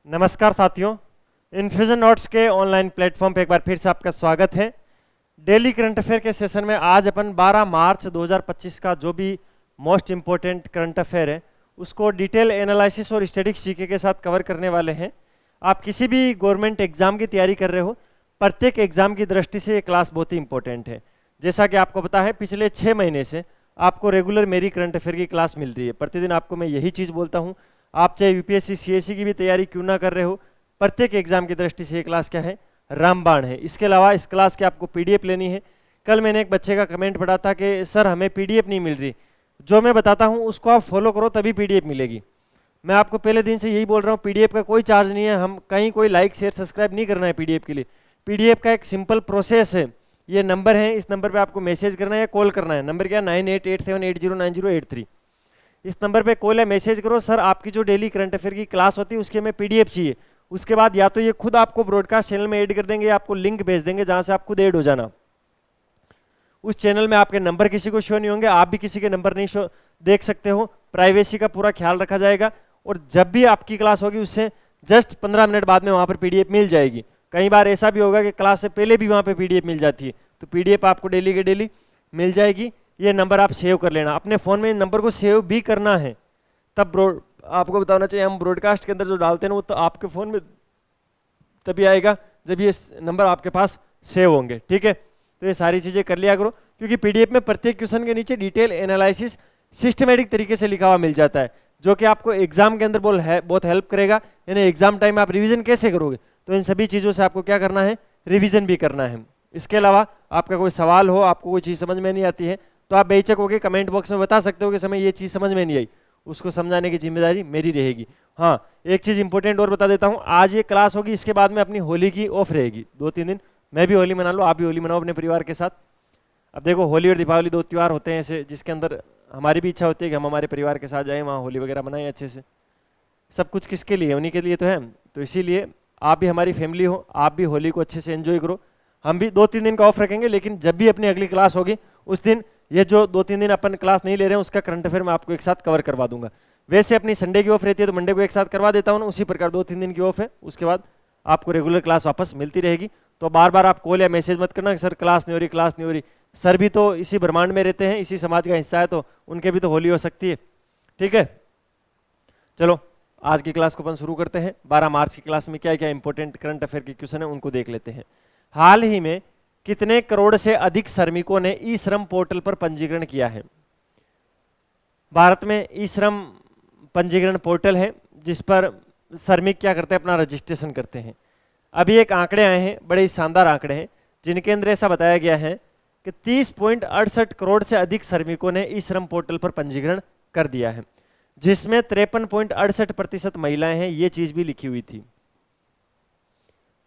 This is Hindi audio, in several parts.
नमस्कार साथियों, इन्फ्यूजन नोट्स के ऑनलाइन प्लेटफॉर्म पे एक बार फिर से आपका स्वागत है। डेली करंट अफेयर के सेशन में आज अपन 12 मार्च 2025 का जो भी मोस्ट इम्पोर्टेंट करंट अफेयर है उसको डिटेल एनालिसिस और स्टैटिस्टिक्स जीके के साथ कवर करने वाले हैं। आप किसी भी गवर्नमेंट एग्जाम की तैयारी कर रहे हो, प्रत्येक एग्जाम की दृष्टि से ये क्लास बहुत ही इंपॉर्टेंट है। जैसा कि आपको पता है, पिछले 6 महीने से आपको रेगुलर मेरी करंट अफेयर की क्लास मिल रही है। प्रतिदिन आपको मैं यही चीज़ बोलता हूँ, आप चाहे यूपीएससी सीएससी की भी तैयारी क्यों ना कर रहे हो, प्रत्येक एग्जाम की दृष्टि से ये क्लास क्या है, रामबाण है। इसके अलावा इस क्लास की आपको पीडीएफ लेनी है। कल मैंने एक बच्चे का कमेंट पढ़ा था कि सर हमें पीडीएफ नहीं मिल रही। जो मैं बताता हूँ उसको आप फॉलो करो तभी पीडीएफ मिलेगी। मैं आपको पहले दिन से यही बोल रहा हूँ, पीडीएफ का कोई चार्ज नहीं है। हम कहीं कोई लाइक शेयर सब्सक्राइब नहीं करना है पीडीएफ के लिए। पीडीएफ का एक सिंपल प्रोसेस है। ये नंबर है, इस नंबर पे आपको मैसेज करना है या कॉल करना है। नंबर क्या, 9887809083। इस नंबर पे कॉल या मैसेज करो, सर आपकी जो डेली करंट अफेयर की क्लास होती है उसके हमें पीडीएफ चाहिए। उसके बाद या तो ये खुद आपको ब्रॉडकास्ट चैनल में ऐड कर देंगे या आपको लिंक भेज देंगे जहां से आप खुद ऐड हो जाना। उस चैनल में आपके नंबर किसी को शो नहीं होंगे, आप भी किसी के नंबर नहीं शो देख सकते हो। प्राइवेसी का पूरा ख्याल रखा जाएगा और जब भी आपकी क्लास होगी उससे जस्ट 15 मिनट बाद में वहाँ पर पीडीएफ मिल जाएगी। कई बार ऐसा भी होगा कि क्लास से पहले भी वहाँ पे पीडीएफ मिल जाती है, तो पीडीएफ आपको डेली के डेली मिल जाएगी। ये नंबर आप सेव कर लेना, अपने फ़ोन में इन नंबर को सेव भी करना है। तब आपको बताना चाहिए, हम ब्रॉडकास्ट के अंदर जो डालते हैं ना वो तो आपके फ़ोन में तभी आएगा जब ये नंबर आपके पास सेव होंगे। ठीक है, तो ये सारी चीज़ें कर लिया करो, क्योंकि पीडीएफ में प्रत्येक क्वेश्चन के नीचे डिटेल एनालिसिस सिस्टमेटिक तरीके से लिखा हुआ मिल जाता है, जो कि आपको एग्जाम के अंदर बहुत हेल्प करेगा। यानी एग्जाम टाइम आप रिवीजन कैसे करोगे, तो इन सभी चीज़ों से आपको क्या करना है, रिवीजन भी करना है। इसके अलावा आपका कोई सवाल हो, आपको कोई चीज़ समझ में नहीं आती है, तो आप बेहिचक होकर कमेंट बॉक्स में बता सकते हो कि समय ये चीज़ समझ में नहीं आई, उसको समझाने की जिम्मेदारी मेरी रहेगी। हाँ, एक चीज़ इंपॉर्टेंट और बता देता हूँ, आज ये क्लास होगी, इसके बाद में अपनी होली की ऑफ रहेगी 2-3 दिन। मैं भी होली मना लूँ, आप भी होली मनाओ अपने परिवार के साथ। अब देखो, होली और दीपावली 2 त्यौहार होते हैं ऐसे जिसके अंदर हमारी भी इच्छा होती है कि हम हमारे परिवार के साथ जाएं, वहाँ होली वगैरह मनाएं अच्छे से। सब कुछ किसके लिए, उन्हीं के लिए तो है। तो इसीलिए आप भी हमारी फैमिली हो, आप भी होली को अच्छे से एंजॉय करो। हम भी 2-3 दिन का ऑफ रखेंगे, लेकिन जब भी अपनी अगली क्लास होगी उस दिन ये जो 2-3 दिन अपन क्लास नहीं ले रहे हैं उसका करंट अफेयर मैं आपको एक साथ कवर करवा दूंगा। वैसे अपनी संडे की ऑफ रहती है तो मंडे को एक साथ करवा देता हूँ ना, उसी प्रकार 2-3 दिन की ऑफ है, उसके बाद आपको रेगुलर क्लास वापस मिलती रहेगी। तो बार बार आप कॉल या मैसेज मत करना कि सर क्लास नहीं हो रही, क्लास नहीं हो रही। सर भी तो इसी ब्रह्मांड में रहते हैं, इसी समाज का हिस्सा है, तो उनके भी तो होली हो सकती है। ठीक है, चलो आज की क्लास को अपन शुरू करते हैं। 12 मार्च की क्लास में क्या क्या इंपॉर्टेंट करंट अफेयर के क्वेश्चन है उनको देख लेते हैं। हाल ही में कितने करोड़ से अधिक श्रमिकों ने ई श्रम पोर्टल पर पंजीकरण किया है? भारत में ई श्रम पंजीकरण पोर्टल है जिस पर श्रमिक क्या करते हैं, अपना रजिस्ट्रेशन करते हैं। अभी एक आंकड़े आए हैं, बड़े शानदार आंकड़े हैं, जिनके अंदर ऐसा बताया गया है कि 30.68 करोड़ से अधिक श्रमिकों ने ई श्रम पोर्टल पर पंजीकरण कर दिया है, जिसमें 53.68% महिलाएं हैं। ये चीज भी लिखी हुई थी,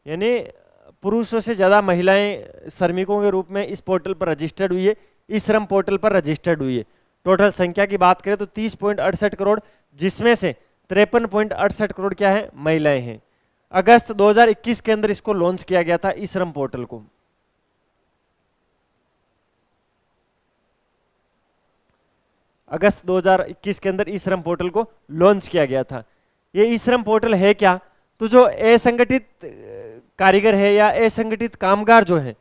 यानी पुरुषों से ज्यादा महिलाएं श्रमिकों के रूप में इस पोर्टल पर रजिस्टर्ड हुई है, इस श्रम पोर्टल पर रजिस्टर्ड हुई है। टोटल संख्या की बात करें तो 30.68 करोड़, जिसमें से 53.68 करोड़ क्या है, महिलाएं हैं। अगस्त 2021 के अंदर इसको लॉन्च किया गया था, ई श्रम पोर्टल को। अगस्त 2021 के अंदर ई श्रम पोर्टल को लॉन्च किया गया था। ये ई श्रम पोर्टल है क्या, तो जो असंगठित कारीगर है या असंगठित कामगार जो है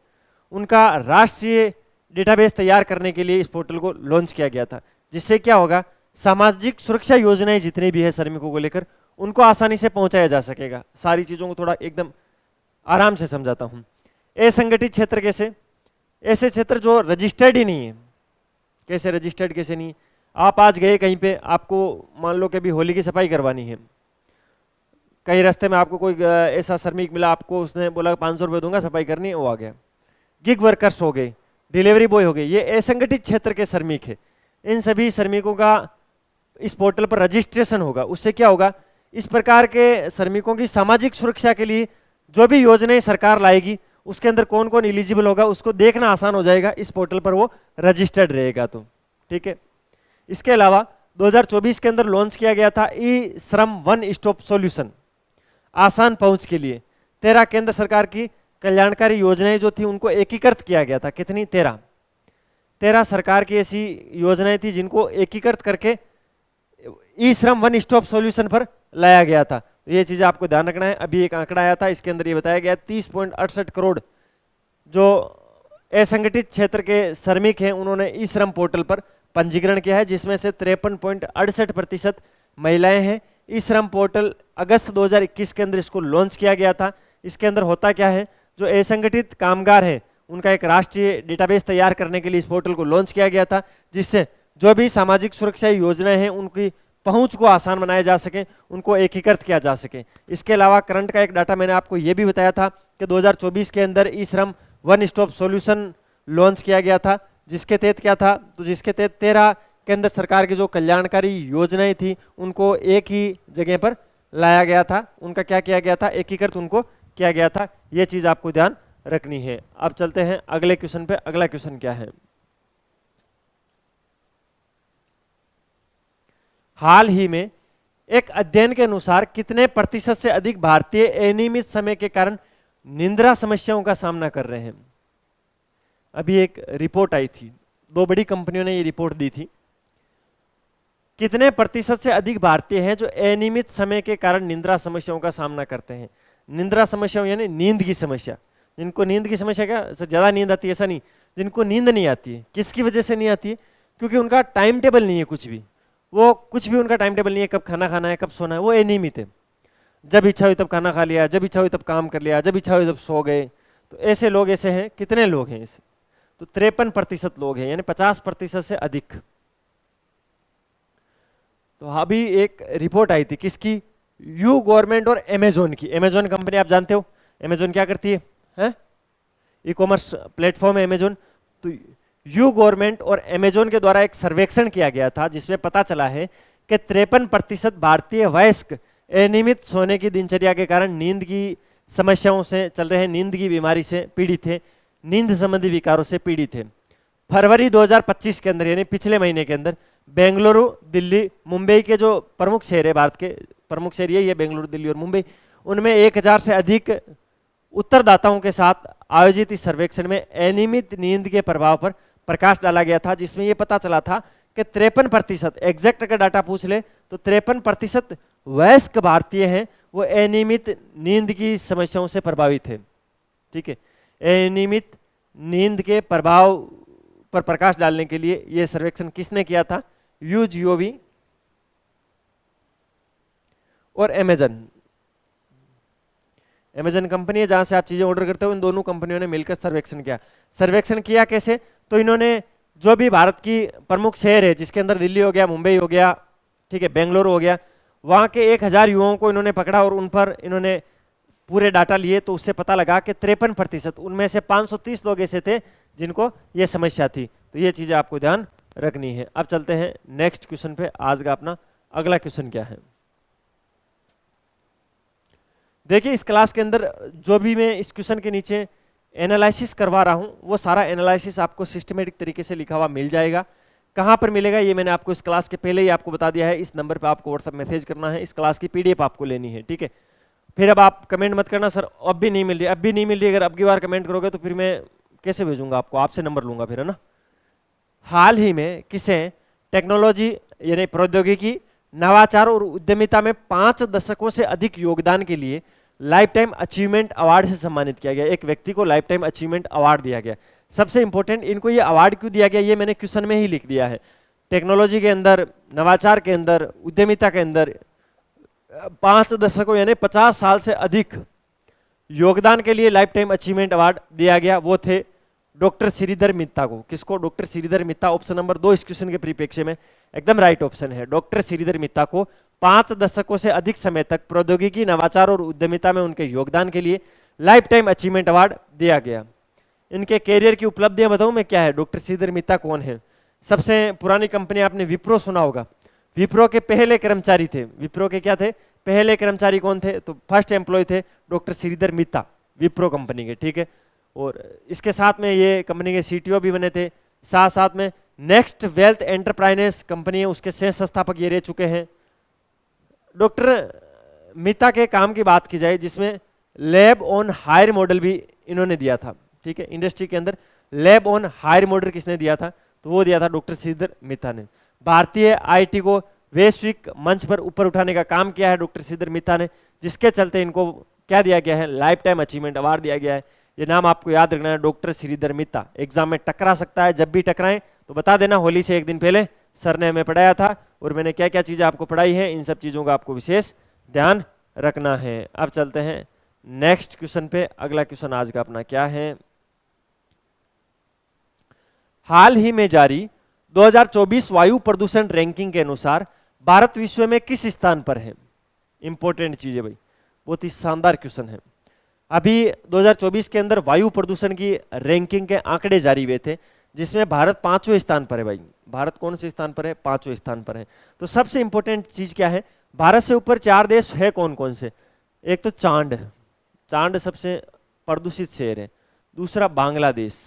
उनका राष्ट्रीय डेटाबेस तैयार करने के लिए इस पोर्टल को लॉन्च किया गया था, जिससे क्या होगा, सामाजिक सुरक्षा योजनाएं जितनी भी है श्रमिकों को लेकर उनको आसानी से पहुंचाया जा सकेगा। सारी चीजों को थोड़ा एकदम आराम से समझाता हूं। असंगठित क्षेत्र कैसे, ऐसे क्षेत्र जो रजिस्टर्ड ही नहीं है। कैसे रजिस्टर्ड, कैसे नहीं, आप आज गए कहीं पे, आपको मान लो कि अभी होली की सफाई करवानी है, कहीं रास्ते में आपको कोई ऐसा श्रमिक मिला, आपको उसने बोला 500 रुपये दूंगा सफाई करनी है, वो आ गया। गिग वर्कर्स हो गए, डिलीवरी बॉय हो गए, ये असंगठित क्षेत्र के श्रमिक है। इन सभी श्रमिकों का इस पोर्टल पर रजिस्ट्रेशन होगा। उससे क्या होगा, इस प्रकार के श्रमिकों की सामाजिक सुरक्षा के लिए जो भी योजनाएं सरकार लाएगी उसके अंदर कौन कौन एलिजिबल होगा उसको देखना आसान हो जाएगा, इस पोर्टल पर वो रजिस्टर्ड रहेगा। तो ठीक है, इसके अलावा 2024 के अंदर लॉन्च किया गया था ई श्रम वन स्टॉप सॉल्यूशन, आसान पहुंच के लिए। 13 केंद्र सरकार की कल्याणकारी योजनाएं जो थी उनको एकीकृत किया गया था। कितनी, 13 सरकार की ऐसी योजनाएं थी जिनको एकीकृत करके ई श्रम वन स्टॉप सॉल्यूशन पर लाया गया था। ये चीज़ आपको ध्यान रखना है। अभी एक आंकड़ा आया था, इसके अंदर ये बताया गया 30.68 करोड़ जो असंगठित क्षेत्र के श्रमिक हैं उन्होंने ई श्रम पोर्टल पर पंजीकरण किया है, जिसमें से 53.68% महिलाएं हैं। ई श्रम पोर्टल अगस्त 2021 के अंदर इसको लॉन्च किया गया था। इसके अंदर होता क्या है, जो असंगठित कामगार हैं उनका एक राष्ट्रीय डेटाबेस तैयार करने के लिए इस पोर्टल को लॉन्च किया गया था, जिससे जो भी सामाजिक सुरक्षा योजनाएं हैं उनकी पहुंच को आसान बनाया जा सके, उनको एकीकृत किया जा सके। इसके अलावा करंट का एक डाटा मैंने आपको ये भी बताया था कि 2024 के अंदर ई श्रम वन स्टॉप सॉल्यूशन लॉन्च किया गया था, जिसके तहत क्या था, तो जिसके तहत 13 केंद्र सरकार की जो कल्याणकारी योजनाएं थी उनको एक ही जगह पर लाया गया था, उनका क्या किया गया था, एकीकृत उनको किया गया था। ये चीज आपको ध्यान रखनी है। अब चलते हैं अगले क्वेश्चन पे। अगला क्वेश्चन क्या है, हाल ही में एक अध्ययन के अनुसार कितने प्रतिशत से अधिक भारतीय अनियमित समय के कारण निद्रा समस्याओं का सामना कर रहे हैं। अभी एक रिपोर्ट आई थी, 2 बड़ी कंपनियों ने ये रिपोर्ट दी थी। कितने प्रतिशत से अधिक भारतीय हैं जो अनियमित समय के कारण निद्रा समस्याओं का सामना करते हैं। निद्रा समस्याओं यानी नींद की समस्या। जिनको नींद की समस्या क्या, ज्यादा नींद आती है ऐसा नहीं, जिनको नींद नहीं आती है, किसकी वजह से नहीं आती है, क्योंकि उनका टाइम टेबल नहीं है, कुछ भी उनका टाइम टेबल नहीं है, कब खाना खाना है, कब सोना है, वो अनियमित है। जब इच्छा हुई तब खाना खा लिया, जब इच्छा हुई तब काम कर लिया, जब इच्छा हुई तब सो गए। तो ऐसे लोग ऐसे हैं, कितने लोग हैं ऐसे, तो 53% लोग हैं, यानी 50% से अधिक। तो अभी एक रिपोर्ट आई थी, किसकी, यू गवर्नमेंट और अमेजोन की। अमेजोन कंपनी आप जानते हो, अमेजोन क्या करती है, ई कॉमर्स प्लेटफॉर्म है अमेजोन। तो यू गवर्नमेंट और अमेजोन के द्वारा एक सर्वेक्षण किया गया था, जिसमें पता चला है कि 53% भारतीय वयस्क अनियमित सोने की दिनचर्या के कारण नींद की समस्याओं से चल रहे हैं, नींद की बीमारी से पीड़ित थे, नींद संबंधी विकारों से पीड़ित थे। फरवरी 2025 के अंदर यानी पिछले महीने के अंदर बेंगलुरु, दिल्ली, मुंबई के जो प्रमुख शहर है, भारत के प्रमुख शहर ये बेंगलुरु, दिल्ली और मुंबई, उनमें 1000 से अधिक उत्तरदाताओं के साथ आयोजित इस सर्वेक्षण में अनियमित नींद के प्रभाव पर प्रकाश डाला गया था, जिसमें यह पता चला था कि 53%, एग्जैक्ट अगर डाटा पूछ ले तो 53% वयस्क भारतीय हैं वो अनियमित नींद की समस्याओं से प्रभावित है। ठीक है, अनियमित नींद के प्रभाव पर प्रकाश डालने के लिए यह सर्वेक्षण किसने किया था, यूजीओवी और अमेजन कंपनी है जहां से आप चीजें ऑर्डर करते हो। इन दोनों कंपनियों ने मिलकर सर्वेक्षण किया। सर्वेक्षण किया कैसे, तो इन्होंने जो भी भारत की प्रमुख शहर है, जिसके अंदर दिल्ली हो गया, मुंबई हो गया, ठीक है, बेंगलुरु हो गया, वहां के 1000 युवाओं को इन्होंने पकड़ा और उन पर इन्होंने पूरे डाटा लिए। तो उससे पता लगा कि 53%, उनमें से 530 लोग ऐसे थे जिनको ये समस्या थी। तो ये चीजें आपको ध्यान रखनी है। अब चलते हैं नेक्स्ट क्वेश्चन पे। आज का अपना अगला क्वेश्चन क्या है, देखिए इस क्लास के अंदर जो भी मैं इस क्वेश्चन के नीचे एनालिसिस करवा रहा हूं वो सारा एनालिसिस आपको सिस्टमेटिक तरीके से लिखा हुआ मिल जाएगा। कहां पर मिलेगा ये मैंने आपको इस क्लास के पहले ही आपको बता दिया है। इस नंबर पे आपको व्हाट्सएप मैसेज करना है, इस क्लास की पीडीएफ आपको लेनी है। ठीक है, फिर अब आप कमेंट मत करना सर अब भी नहीं मिल रही, अब भी नहीं मिल रही। अगर अब की बार कमेंट करोगे तो फिर मैं कैसे भेजूंगा आपको, आपसे नंबर लूंगा फिर, है ना। हाल ही में किसे टेक्नोलॉजी यानी प्रौद्योगिकी, नवाचार और उद्यमिता में 5 दशकों से अधिक योगदान के लिए लाइफ टाइम अचीवमेंट अवार्ड से सम्मानित किया गया। एक व्यक्ति को लाइफ टाइम अचीवमेंट अवार्ड दिया गया। सबसे इंपॉर्टेंट, इनको ये अवार्ड क्यों दिया गया ये मैंने क्वेश्चन में ही लिख दिया है। टेक्नोलॉजी के अंदर, नवाचार के अंदर, उद्यमिता के अंदर 5 दशकों यानी 50 साल से अधिक योगदान के लिए लाइफ टाइम अचीवमेंट अवार्ड दिया गया। वो थे डॉक्टर श्रीधर मित्ता को। किसको, डॉक्टर श्रीधर मित्ता। ऑप्शन नंबर 2 इस क्वेश्चन के परिप्रेक्ष्य में एकदम राइट ऑप्शन है। डॉक्टर श्रीधर मित्ता को 5 दशकों से अधिक समय तक प्रौद्योगिकी, नवाचार और उद्यमिता में उनके योगदान के लिए लाइफ टाइम अचीवमेंट अवार्ड दिया गया। इनके कैरियर की उपलब्धियां बताऊं मैं क्या है। डॉक्टर श्रीधर मित्ता कौन है, सबसे पुरानी कंपनी आपने विप्रो सुना होगा। विप्रो के पहले कर्मचारी थे, विप्रो के क्या थे, पहले कर्मचारी कौन थे, तो फर्स्ट एम्प्लॉय थे डॉक्टर श्रीधर मित्ता विप्रो कंपनी के। ठीक है, और इसके साथ में ये कंपनी के सीटीओ भी बने थे। साथ साथ में नेक्स्ट वेल्थ एंटरप्राइजेस कंपनी है, उसके सह संस्थापक ये रह चुके हैं। डॉक्टर मित्ता के काम की बात की जाए, जिसमें लैब ऑन हायर मॉडल भी इन्होंने दिया था। ठीक है, इंडस्ट्री के अंदर लैब ऑन हायर मॉडल किसने दिया था, तो वो दिया था डॉक्टर श्रीधर मित्ता ने। भारतीय आईटी को वैश्विक मंच पर ऊपर उठाने का काम किया है डॉक्टर श्रीधर मित्ता ने, जिसके चलते इनको क्या दिया गया है, लाइफ टाइम अचीवमेंट अवार्ड दिया गया है। ये नाम आपको याद रखना है, डॉक्टर श्रीधर मित्ता। एग्जाम में टकरा सकता है, जब भी टकराए तो बता देना, होली से एक दिन पहले सर ने हमें पढ़ाया था और मैंने क्या क्या चीजें आपको पढ़ाई है, इन सब चीजों का आपको विशेष ध्यान रखना है। अब चलते हैं नेक्स्ट क्वेश्चन पे। अगला क्वेश्चन आज का अपना क्या है, हाल ही में जारी 2024 वायु प्रदूषण रैंकिंग के अनुसार भारत विश्व में किस स्थान पर है। इंपॉर्टेंट चीज है भाई, बहुत ही शानदार क्वेश्चन है। अभी 2024 के अंदर वायु प्रदूषण की रैंकिंग के आंकड़े जारी हुए थे, जिसमें भारत 5वें स्थान पर है भाई। भारत कौन से स्थान पर है, 5वें स्थान पर है। तो सबसे इंपॉर्टेंट चीज क्या है, भारत से ऊपर 4 देश है कौन कौन से। एक तो चांद, चांद सबसे प्रदूषित शहर है। दूसरा बांग्लादेश,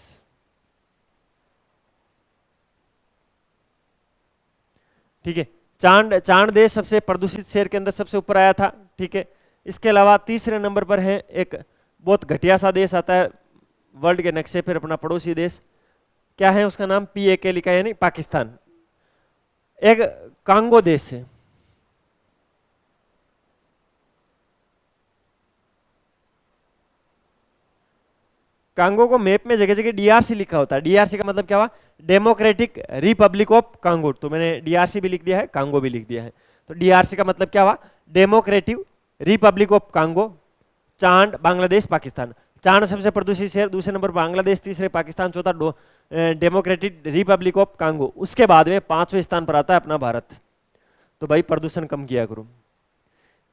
ठीक है, चांद देश सबसे प्रदूषित शहर के अंदर सबसे ऊपर आया था, ठीक है। इसके अलावा तीसरे नंबर पर है एक बहुत घटिया सा देश आता है वर्ल्ड के नक्शे पर, अपना पड़ोसी देश, क्या है उसका नाम, PAK लिखा है, नहीं, पाकिस्तान। एक कांगो देश है, कांगो को मैप में जगह जगह DRC लिखा होता है। DRC का मतलब क्या हुआ, डेमोक्रेटिक रिपब्लिक ऑफ कांगो। तो मैंने DRC भी लिख दिया है, कांगो भी लिख दिया है। तो DRC का मतलब क्या हुआ, डेमोक्रेटिक रिपब्लिक ऑफ कांगो। चांद, बांग्लादेश, पाकिस्तान। चांद सबसे प्रदूषित शहर, दूसरे नंबर बांग्लादेश, तीसरे पाकिस्तान, चौथा डेमोक्रेटिक रिपब्लिक ऑफ कांगो। उसके बाद में 5वें स्थान पर आता है अपना भारत। तो भाई प्रदूषण कम किया करो।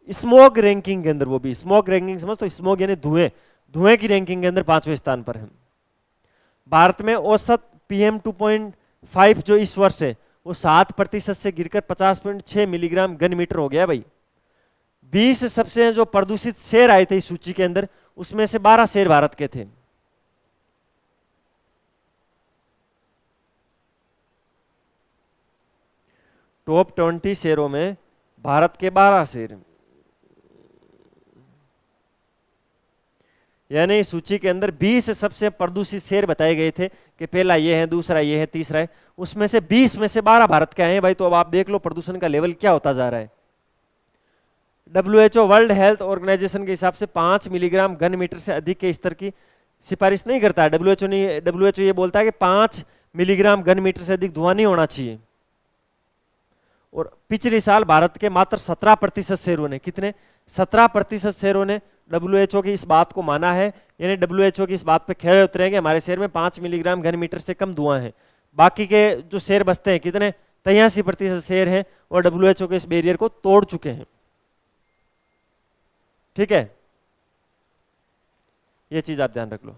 स्मोग रैंकिंग के अंदर, वो भी स्मोग रैंकिंग समझ, तो स्मोग यानी धुएं, धुएं की रैंकिंग के अंदर 5वें स्थान पर है भारत में। औसत PM 2.5 जो इस वर्ष है वो 7% से गिरकर 50.6 मिलीग्राम घन मीटर हो गया भाई। 20 सबसे जो प्रदूषित शहर आए थे इस सूची के अंदर, उसमें से 12 शहर भारत के थे। टॉप 20 शहरों में भारत के 12 शहर, यानी इस सूची के अंदर 20 सबसे प्रदूषित शहर बताए गए थे कि पहला ये है, दूसरा ये है, तीसरा है। उसमें से 20 में से 12 भारत के आए हैं भाई। तो अब आप देख लो प्रदूषण का लेवल क्या होता जा रहा है। WHO वर्ल्ड हेल्थ ऑर्गेनाइजेशन के हिसाब से 5 मिलीग्राम घन मीटर से अधिक के स्तर की सिफारिश नहीं करता है। WHO ये बोलता है कि 5 मिलीग्राम घन मीटर से अधिक धुआं नहीं होना चाहिए। और पिछले साल भारत के मात्र 17% शहरों ने, कितने, 17% शहरों ने WHO की इस बात को माना है। यानी WHO की इस बात पे खरे उतरे कि हमारे शहर में 5 मिलीग्राम घन मीटर से कम धुआं है। बाकी के जो शहर बसते हैं, कितने, 83% शहर हैं और WHO के इस बैरियर को तोड़ चुके हैं, ठीक है। ये चीज आप ध्यान रख लो।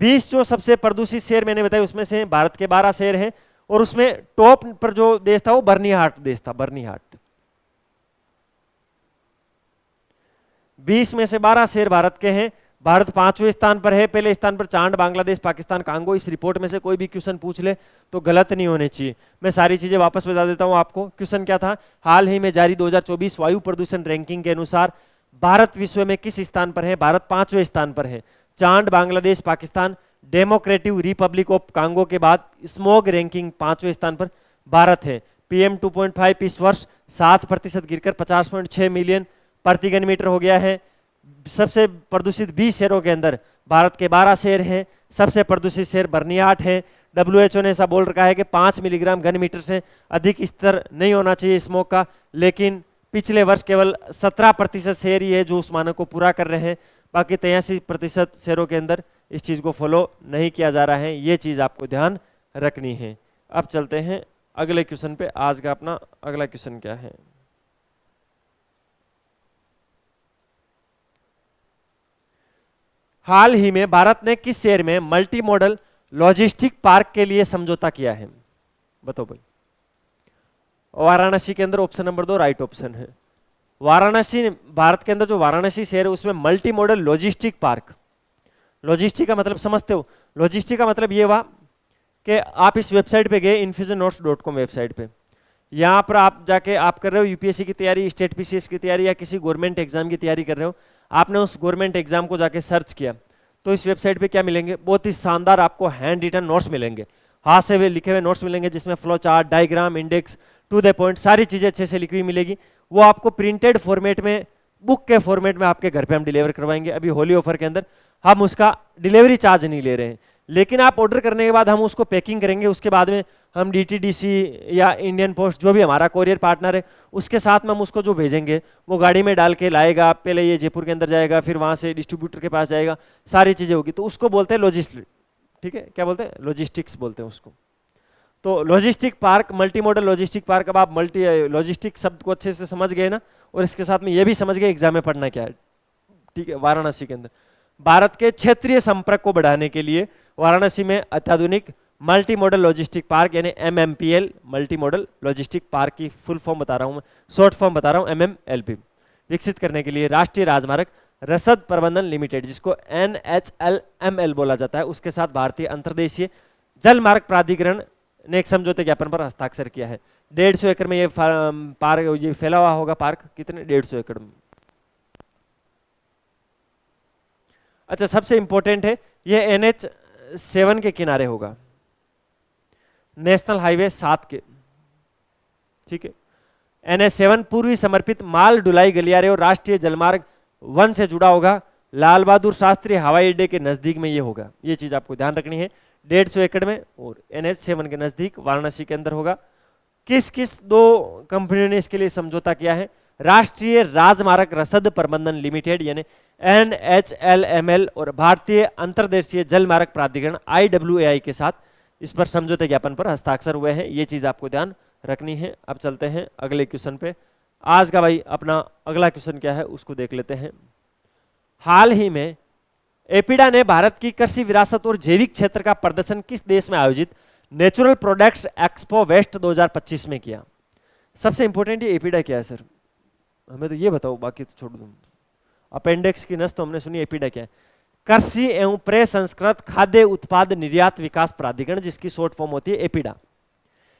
20 जो सबसे प्रदूषित शहर मैंने बताया, उसमें से भारत के 12 शहर हैं। और उसमें टॉप पर जो देश था वो बर्निहाट देश था, बर्निहाट। 20 में से 12 शहर भारत के हैं। भारत 5वें स्थान पर है। पहले स्थान पर चांद, बांग्लादेश, पाकिस्तान, कांगो। इस रिपोर्ट में से कोई भी क्वेश्चन पूछ ले तो गलत नहीं होने चाहिए। मैं सारी चीजें वापस बता देता हूं आपको। क्वेश्चन क्या था, हाल ही में जारी 2024 वायु प्रदूषण रैंकिंग के अनुसार भारत विश्व में किस स्थान पर है। भारत 5वें स्थान पर है। चांद, Bangladesh, Pakistan, democratic Republic of Congo के बाद स्मोग रैंकिंग 5वें स्थान पर भारत है। PM 2.5 इस वर्ष 7% गिरकर 50.6 मिलियन प्रति घन मीटर हो गया है। सबसे प्रदूषित 20 शहरों के अंदर भारत के 12 शहर हैं। सबसे प्रदूषित शहर बर्नियाट है। WHO ने ऐसा बोल रखा है कि 5 मिलीग्राम घन मीटर से अधिक स्तर नहीं होना चाहिए स्मोक का, लेकिन पिछले वर्ष केवल 17% शहर ही है जो उस मानक को पूरा कर रहे हैं। बाकी 83% शहरों के अंदर इस चीज को फॉलो नहीं किया जा रहा है। ये चीज आपको ध्यान रखनी है। अब चलते हैं अगले क्वेश्चन पे। आज का अपना अगला क्वेश्चन क्या है, हाल ही में भारत ने किस शहर में मल्टी मॉडल लॉजिस्टिक पार्क के लिए समझौता किया है। बताओ भाई। वाराणसी के अंदर ऑप्शन नंबर 2 राइट ऑप्शन है। वाराणसी, भारत के अंदर जो वाराणसी शहर है उसमें multi modal logistic park. Logistic का मतलब समझते हो, लॉजिस्टिक का मतलब ये हुआ कि आप इस वेबसाइट पे गए, infusionnotes.com वेबसाइट पे, यहाँ पर आप जाके आप कर रहे हो यूपीएससी की तैयारी, स्टेट PCS की तैयारी या किसी गवर्नमेंट एग्जाम की तैयारी कर रहे हो। आपने उस गवर्नमेंट एग्जाम को जाके सर्च किया तो इस वेबसाइट पे क्या मिलेंगे, बहुत ही शानदार आपको हैंड रिटन नोट्स मिलेंगे, हाथ से वे लिखे हुए नोट्स मिलेंगे जिसमें flow chart, diagram, index, to the point सारी चीजें अच्छे से लिखी हुई मिलेगी। वो आपको प्रिंटेड फॉर्मेट में बुक के फॉर्मेट में आपके घर पे हम डिलीवर करवाएंगे। अभी होली ऑफर के अंदर हम उसका डिलीवरी चार्ज नहीं ले रहे हैं, लेकिन आप ऑर्डर करने के बाद हम उसको पैकिंग करेंगे, उसके बाद में हम DTDC या इंडियन पोस्ट जो भी हमारा कोरियर पार्टनर है उसके साथ में हम उसको जो भेजेंगे वो गाड़ी में डाल के लाएगा, पहले ये जयपुर के अंदर जाएगा, फिर वहाँ से डिस्ट्रीब्यूटर के पास जाएगा, सारी चीज़ें होगी, तो उसको बोलते हैं लॉजिस्टिक। ठीक है, क्या बोलते हैं? लॉजिस्टिक्स बोलते हैं उसको। तो logistic park, multi modal logistic park, अब आप मल्टी लॉजिस्टिक शब्द को अच्छे से समझ गए ना, और इसके साथ में ये भी समझ गए एग्जाम में पढ़ना क्या है। ठीक है, वाराणसी के अंदर भारत के क्षेत्रीय संपर्क को बढ़ाने के लिए वाराणसी में अत्याधुनिक मल्टी मॉडल लॉजिस्टिक पार्क यानी MMPL multi modal logistic park की फुल फॉर्म बता रहा हूँ मैं, शॉर्ट फॉर्म बता रहा हूँ MMLP, विकसित करने के लिए राष्ट्रीय राजमार्ग रसद प्रबंधन लिमिटेड, जिसको NHLML बोला जाता है, उसके साथ भारतीय अंतर्देशीय जल मार्ग प्राधिकरण ने एक समझौते ज्ञापन पर हस्ताक्षर किया है। 150 एकड़ में ये पार्क ये फैला हुआ होगा पार्क, कितने? 150 एकड़ में। अच्छा, सबसे इंपॉर्टेंट है ये NH7 के किनारे होगा, नेशनल हाईवे 7 के। ठीक है, NH7 पूर्वी समर्पित माल ढुलाई गलियारे और राष्ट्रीय जलमार्ग 1 से जुड़ा होगा, लाल बहादुर शास्त्री हवाई अड्डे के नजदीक में ये होगा, ये चीज आपको ध्यान रखनी है। 150 एकड़ में और NH7 के नजदीक वाराणसी के अंदर होगा। किस किस दो कंपनियों ने इसके लिए समझौता किया है? राष्ट्रीय राजमार्ग रसद प्रबंधन लिमिटेड यानी NHLML और भारतीय अंतर्देशीय जल मार्ग प्राधिकरण IWAI के साथ इस पर समझौते ज्ञापन पर हस्ताक्षर हुए हैं, ये चीज आपको ध्यान रखनी है। अब चलते हैं अगले क्वेश्चन पे। आज का भाई अपना अगला क्वेश्चन क्या है उसको देख लेते हैं। हाल ही में एपिडा ने भारत की कृषि विरासत और जैविक क्षेत्र का प्रदर्शन किस देश में आयोजित नेचुरल प्रोडक्ट्स एक्सपो वेस्ट 2025 में किया? सबसे इंपॉर्टेंट ये एपिडा क्या है सर, हमें तो ये बताओ, बाकी तो छोड़ दो। अपेंडिक्स की नस तो हमने सुनी, एपिडा क्या है? कृषि एवं प्रसंस्कृत खाद्य उत्पाद निर्यात विकास प्राधिकरण, जिसकी शॉर्ट फॉर्म होती है एपिडा।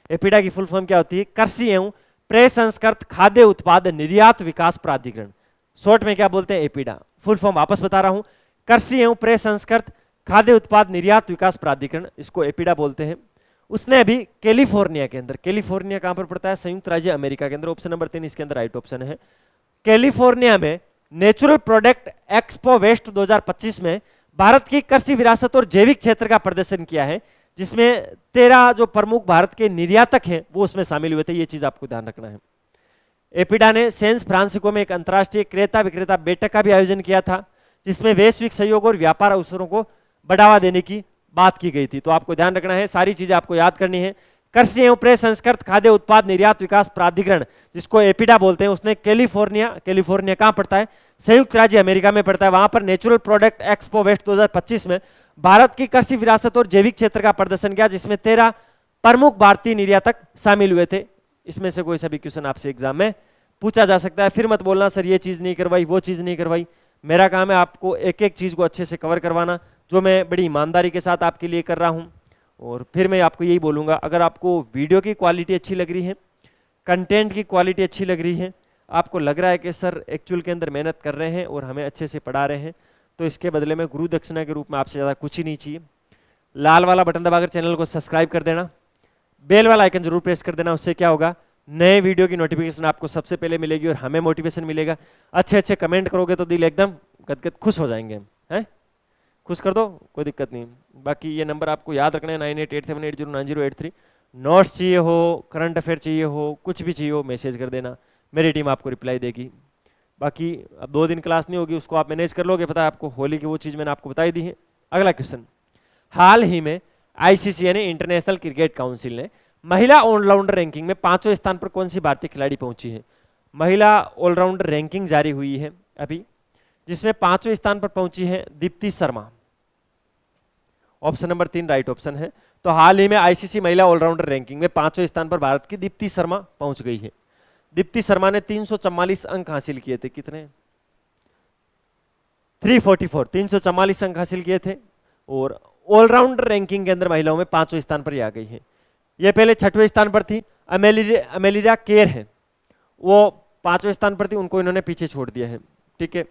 एपिडा की फुल फॉर्म क्या होती है? कृषि एवं प्रसंस्कृत खाद्य उत्पाद निर्यात विकास प्राधिकरण, शॉर्ट में क्या बोलते हैं? एपिडा। फुल फॉर्म वापस बता रहा हूं, कृषि एवं प्रसंस्कृत खाद्य उत्पाद निर्यात विकास प्राधिकरण, इसको एपिडा बोलते हैं। उसने अभी कैलिफोर्निया के अंदर, कैलिफोर्निया कहां पर पड़ता है? संयुक्त राज्य अमेरिका के अंदर। ऑप्शन नंबर 3 इसके अंदर राइट ऑप्शन है। कैलिफोर्निया में नेचुरल प्रोडक्ट एक्सपो वेस्ट 2025 में भारत की कृषि विरासत और जैविक क्षेत्र का प्रदर्शन किया है, जिसमें 13 जो प्रमुख भारत के निर्यातक हैं वो उसमें शामिल हुए थे, ये चीज आपको ध्यान रखना है। एपिडा ने सैन फ्रांसिस्को में एक अंतर्राष्ट्रीय क्रेता विक्रेता बैठक का भी आयोजन किया था, जिसमें वैश्विक सहयोग और व्यापार अवसरों को बढ़ावा देने की बात की गई थी। तो आपको ध्यान रखना है, सारी चीजें आपको याद करनी है। कृषि एवं प्रसंस्कृत खाद्य उत्पाद निर्यात विकास प्राधिकरण, जिसको एपिडा बोलते हैं, उसने कैलिफोर्निया कहां पड़ता है? संयुक्त राज्य अमेरिका में पड़ता है। वहां पर नेचुरल प्रोडक्ट एक्सपो वेस्ट 2025 में भारत की कृषि विरासत और जैविक क्षेत्र का प्रदर्शन किया, जिसमें 13 प्रमुख भारतीय निर्यातक शामिल हुए थे। इसमें से कोई सा भी क्वेश्चन आपसे एग्जाम में पूछा जा सकता है। फिर मत बोलना सर ये चीज नहीं करवाई, वो चीज नहीं करवाई। मेरा काम है आपको एक एक चीज को अच्छे से कवर करवाना, जो मैं बड़ी ईमानदारी के साथ आपके लिए कर रहा हूं। और फिर मैं आपको यही बोलूंगा, अगर आपको वीडियो की क्वालिटी अच्छी लग रही है, कंटेंट की क्वालिटी अच्छी लग रही है, आपको लग रहा है कि सर एक्चुअल के अंदर मेहनत कर रहे हैं और हमें अच्छे से पढ़ा रहे हैं, तो इसके बदले में गुरु दक्षिणा के रूप में आपसे ज़्यादा कुछ ही नहीं चाहिए। लाल वाला बटन दबाकर चैनल को सब्सक्राइब कर देना, बेल वाला आइकन जरूर प्रेस कर देना। उससे क्या होगा, नए वीडियो की नोटिफिकेशन आपको सबसे पहले मिलेगी और हमें मोटिवेशन मिलेगा। अच्छे अच्छे कमेंट करोगे तो दिल एकदम गदगद खुश हो जाएंगे हैं। खुश कर दो, कोई दिक्कत नहीं। बाकी ये नंबर आपको याद रखना है 9887809083। नोट्स चाहिए हो, करंट अफेयर चाहिए हो, कुछ भी चाहिए हो, मैसेज कर देना, मेरी टीम आपको रिप्लाई देगी। बाकी अब 2 दिन क्लास नहीं होगी, उसको आप मैनेज कर लोगे, पता है आपको। होली की वो चीज़ मैंने आपको बताई दी है। अगला क्वेश्चन, हाल ही में ICC यानी इंटरनेशनल क्रिकेट काउंसिल ने महिला ऑलराउंडर रैंकिंग में 5वें स्थान पर कौन सी भारतीय खिलाड़ी पहुंची है? महिला ऑलराउंडर रैंकिंग जारी हुई है अभी, जिसमें 5वें स्थान पर पहुंची है Deepti Sharma. Option number 3 right option है। तो हाल ही में ICC महिला ऑलराउंडर रैंकिंग में 5वें स्थान पर भारत की दीप्ति शर्मा पहुंच गई है। दीप्ति शर्मा ने 344 अंक हासिल किए थे। कितने? 344, 344 अंक हासिल किए थे और ऑलराउंडर रैंकिंग के अंदर महिलाओं में 5वें स्थान पर ही आ गई है। ये पहले 6वें स्थान पर थी, अमेलिया केर है, वो 5वें स्थान पर थी, उनको इन्होंने पीछे छोड़ दिया है। ठीक है,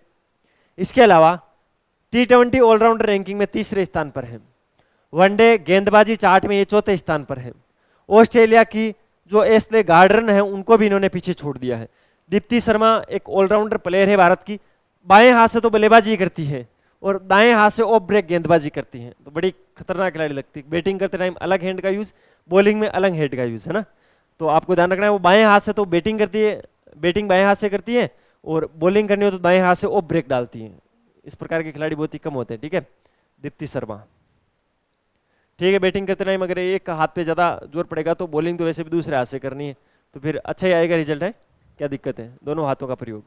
इसके अलावा T20 ऑलराउंडर रैंकिंग में 3रे स्थान पर है। वनडे गेंदबाजी चार्ट में ये 4थे स्थान पर है। ऑस्ट्रेलिया की जो एस्ले गार्डन है उनको भी इन्होंने पीछे छोड़ दिया है। दीप्ति शर्मा एक ऑलराउंडर प्लेयर है भारत की, बाएं हाथ से तो बल्लेबाजी करती है और दाएं हाथ से ऑफ ब्रेक गेंदबाजी करती है, तो बड़ी खतरनाक खिलाड़ी लगती है। बैटिंग करते टाइम अलग हैंड का यूज, बॉलिंग में अलग हैंड का यूज है ना, तो आपको ध्यान रखना है। वो बाएं हाथ से तो बैटिंग करती है, बैटिंग बाएं हाथ से करती है, और बॉलिंग करनी हो तो दाएं हाथ से ऑफ ब्रेक डालती है। इस प्रकार के खिलाड़ी बहुत ही कम होते हैं, ठीक है। दीप्ति शर्मा, ठीक है। बैटिंग करते टाइम अगर एक हाथ पे ज्यादा जोर पड़ेगा तो बॉलिंग तो वैसे भी दूसरे हाथ से करनी है, तो फिर अच्छा ही आएगा रिजल्ट, है क्या दिक्कत है, दोनों हाथों का प्रयोग।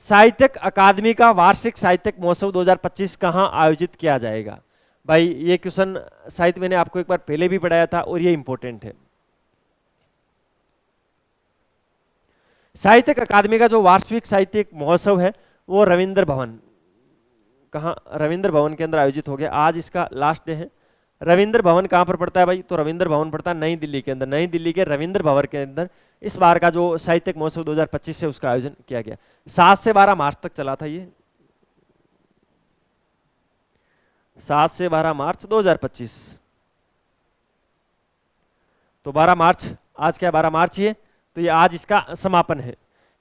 साहित्यक अकादमी का वार्षिक साहित्यक महोत्सव 2025 कहां आयोजित किया जाएगा? भाई ये क्वेश्चन शायद मैंने आपको एक बार पहले भी पढ़ाया था और ये इंपॉर्टेंट है। साहित्यक अकादमी का जो वार्षिक साहित्यिक महोत्सव है वो रविंद्र भवन, कहाँ, रविंद्र भवन के अंदर आयोजित हो गया। आज इसका लास्ट डे है। रविंद्र भवन कहाँ पर पड़ता है भाई? तो रविंद्र भवन पड़ता है नई दिल्ली के अंदर। नई दिल्ली के रविंद्र भवन के अंदर इस बार का जो साहित्यिक महोत्सव 2025 से उसका आयोजन किया गया। 7 से 12 मार्च तक चला था ये, 7 से 12 मार्च 2025। तो 12 मार्च, आज क्या 12 मार्च ही है, तो ये आज इसका समापन है।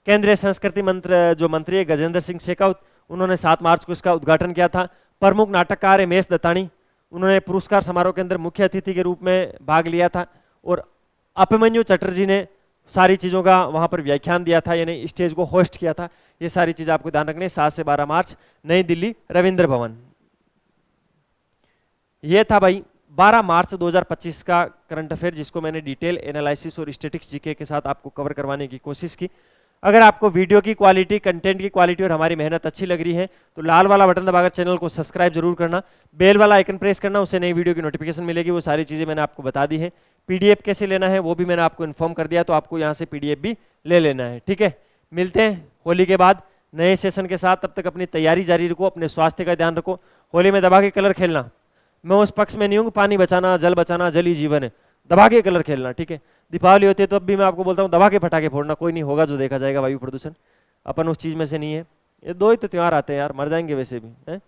केंद्रीय संस्कृति मंत्री है गजेंद्र सिंह शेखावत, उन्होंने 7 मार्च को इसका उद्घाटन किया था। प्रमुख नाटककार है महेश दत्तानी, उन्होंने पुरस्कार समारोह के अंदर मुख्य अतिथि के रूप में भाग लिया था। और अभिमन्यु चटर्जी ने सारी चीज़ों का वहाँ पर व्याख्यान दिया था, यानी स्टेज को होस्ट किया था। ये सारी चीज़ आपको ध्यान रखनी है। 7 से 12 मार्च नई दिल्ली रविंद्र भवन। ये था भाई 12 मार्च 2025 का करंट अफेयर, जिसको मैंने डिटेल एनालिसिस और स्टैटिक्स जीके के साथ आपको कवर करवाने की कोशिश की। अगर आपको वीडियो की क्वालिटी, कंटेंट की क्वालिटी और हमारी मेहनत अच्छी लग रही है तो लाल वाला बटन दबाकर चैनल को सब्सक्राइब जरूर करना, बेल वाला आइकन प्रेस करना, उससे नई वीडियो की नोटिफिकेशन मिलेगी। वो सारी चीज़ें मैंने आपको बता दी है। पीडीएफ कैसे लेना है वो भी मैंने आपको इन्फॉर्म कर दिया, तो आपको यहाँ से पीडीएफ भी ले लेना है, ठीक है। मिलते हैं होली के बाद नए सेशन के साथ, तब तक अपनी तैयारी जारी रखो, अपने स्वास्थ्य का ध्यान रखो। होली में दबा के कलर खेलना, मैं उस पक्ष में नहीं हूँ, पानी बचाना, जल ही जीवन है, दबा के कलर खेलना, ठीक है। दीपावली होती है तो अब भी मैं आपको बोलता हूँ दबा के पटाखे फोड़ना, कोई नहीं होगा जो देखा जाएगा वायु प्रदूषण, अपन उस चीज़ में से नहीं है। ये 2 ही तो त्यौहार आते हैं यार, मर जाएंगे वैसे भी है।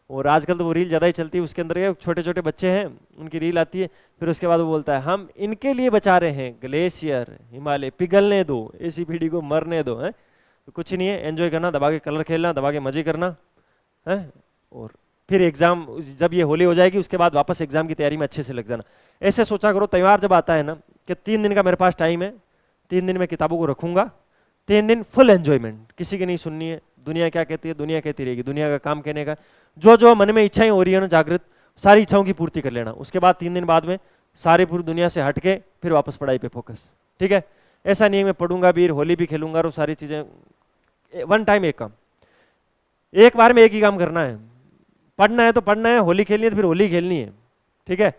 और आजकल तो वो रील ज़्यादा ही चलती है, उसके अंदर ये छोटे छोटे बच्चे हैं, उनकी रील आती है, फिर उसके बाद वो बोलता है हम इनके लिए बचा रहे हैं ग्लेशियर, हिमालय पिघलने दो, ऐसी पीढ़ी को मरने दो, है। तो कुछ नहीं है, एंजॉय करना, दबा के कलर खेलना, दबा के मजे करना है। और फिर एग्जाम, जब ये होली हो जाएगी उसके बाद वापस एग्जाम की तैयारी में अच्छे से लग जाना। ऐसे सोचा करो त्यौहार जब आता है ना कि 3 दिन का मेरे पास टाइम है, 3 दिन में किताबों को रखूंगा, 3 दिन फुल एंजॉयमेंट, किसी की नहीं सुननी है, दुनिया क्या कहती है दुनिया कहती रहेगी, दुनिया का काम कहने का। जो जो मन में इच्छाएं हो रही है ना जागृत, सारी इच्छाओं की पूर्ति कर लेना। उसके बाद 3 दिन बाद में सारी पूरी दुनिया से हट के फिर वापस पढ़ाई पे फोकस, ठीक है। ऐसा नहीं है मैं पढ़ूंगा भी, होली भी खेलूंगा, और सारी चीजें वन टाइम एक काम, एक बार में एक ही काम करना है। पढ़ना है तो पढ़ना है, होली खेलनी है तो फिर होली खेलनी है, ठीक है।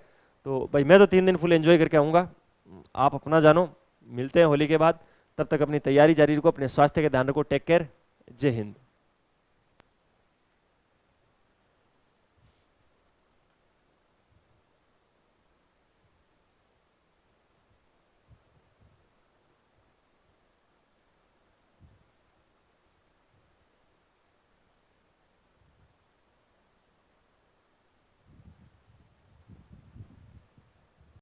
तो भाई मैं तो 3 दिन फुल एंजॉय करके आऊँगा, आप अपना जानो। मिलते हैं होली के बाद, तब तक अपनी तैयारी जारी रखो, अपने स्वास्थ्य का ध्यान रखो। टेक केयर, जय हिंद।